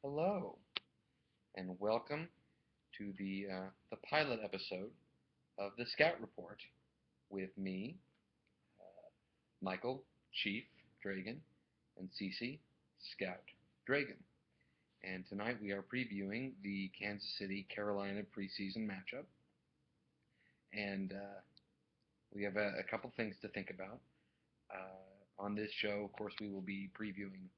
Hello, and welcome to the pilot episode of the Scout Report with me, Michael Chief Dragen, and Cece Scout Dragen. And tonight we are previewing the Kansas City Carolina preseason matchup, and we have a couple things to think about. On this show, of course, we will be previewing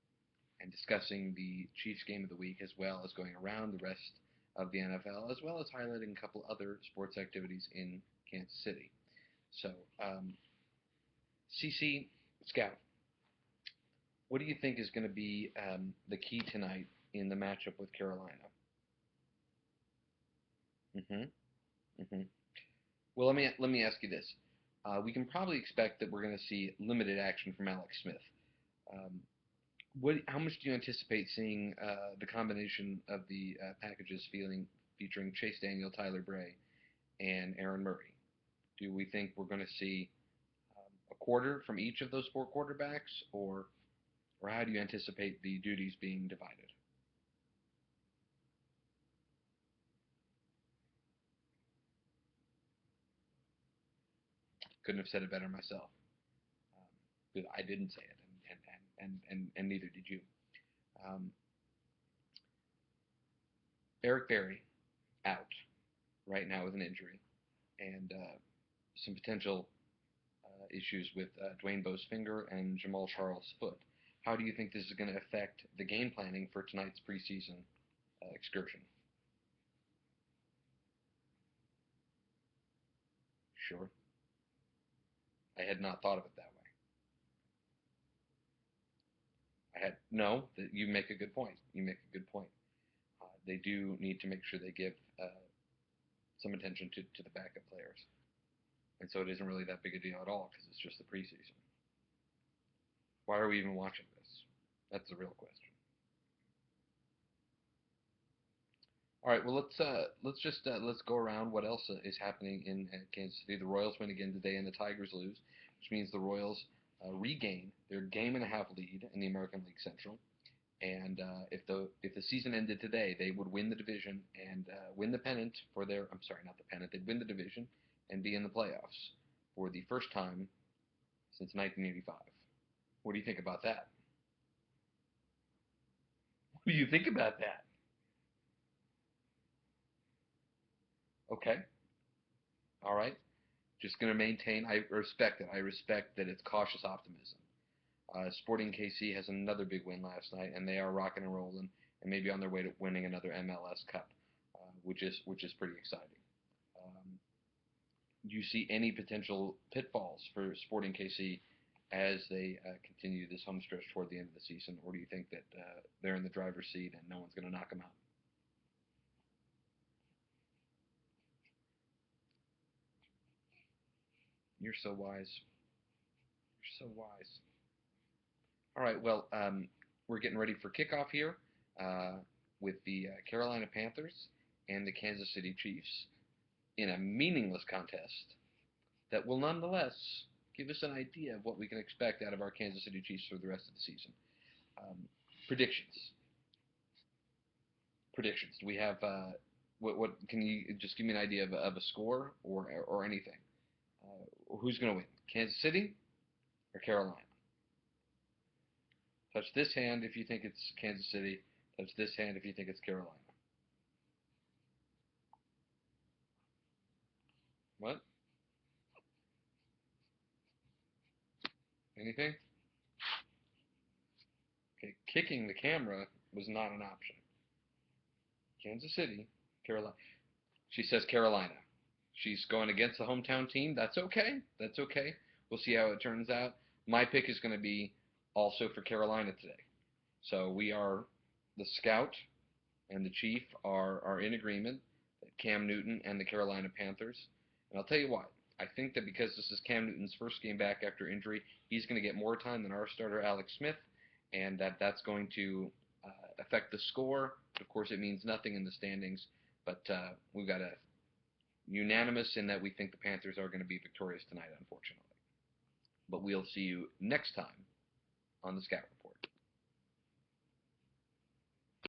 and discussing the Chiefs game of the week, as well as going around the rest of the NFL, as well as highlighting a couple other sports activities in Kansas City. So, CC Scout, what do you think is going to be the key tonight in the matchup with Carolina? Mm-hmm. Mm-hmm. Well, let me ask you this. We can probably expect that we're going to see limited action from Alex Smith. Um, how much do you anticipate seeing the combination of the packages featuring Chase Daniel, Tyler Bray, and Aaron Murray? Do we think we're going to see a quarter from each of those four quarterbacks, or how do you anticipate the duties being divided? Couldn't have said it better myself. Because I didn't say it, and neither did you. Um, Eric Berry out right now with an injury, and some potential issues with Dwayne Bowe's finger and Jamal Charles' foot. How do you think this is going to affect the game planning for tonight's preseason excursion? Sure. I had not thought of it that way. I had no. You make a good point. You make a good point. They do need to make sure they give some attention to the backup players, and so it isn't really that big a deal at all because it's just the preseason. Why are we even watching this? That's the real question. All right, well let's go around what else is happening in Kansas City. The Royals win again today, and the Tigers lose, which means the Royals regain their game and a half lead in the American League Central. And if the season ended today, they would win the division and win the pennant for their. I'm sorry, not the pennant. They'd win the division and be in the playoffs for the first time since 1985. What do you think about that? What do you think about that? Okay, all right. Just going to maintain. I respect it. I respect that it's cautious optimism. Sporting KC has another big win last night, and they are rocking and rolling, and maybe on their way to winning another MLS Cup, which is pretty exciting. Um, do you see any potential pitfalls for Sporting KC as they continue this home stretch toward the end of the season, or do you think that they're in the driver's seat and no one's going to knock them out? You're so wise. You're so wise. All right, well, we're getting ready for kickoff here uh, with the Carolina Panthers and the Kansas City Chiefs in a meaningless contest that will nonetheless give us an idea of what we can expect out of our Kansas City Chiefs for the rest of the season. Um, predictions. Predictions. Do we have what can you just give me an idea of a score or anything? Who's going to win? Kansas City or Carolina? Touch this hand if you think it's Kansas City. Touch this hand if you think it's Carolina. What? Anything? Okay, kicking the camera was not an option. Kansas City, Carolina. She says Carolina. She's going against the hometown team. That's okay. That's okay. We'll see how it turns out. My pick is going to be also for Carolina today. So we are the scout and the chief are in agreement that Cam Newton and the Carolina Panthers. And I'll tell you why. I think that because this is Cam Newton's first game back after injury, he's going to get more time than our starter Alex Smith, and that's going to affect the score. Of course, it means nothing in the standings, but we've got a unanimous in that we think the Panthers are going to be victorious tonight, unfortunately. But we'll see you next time on the Scout Report.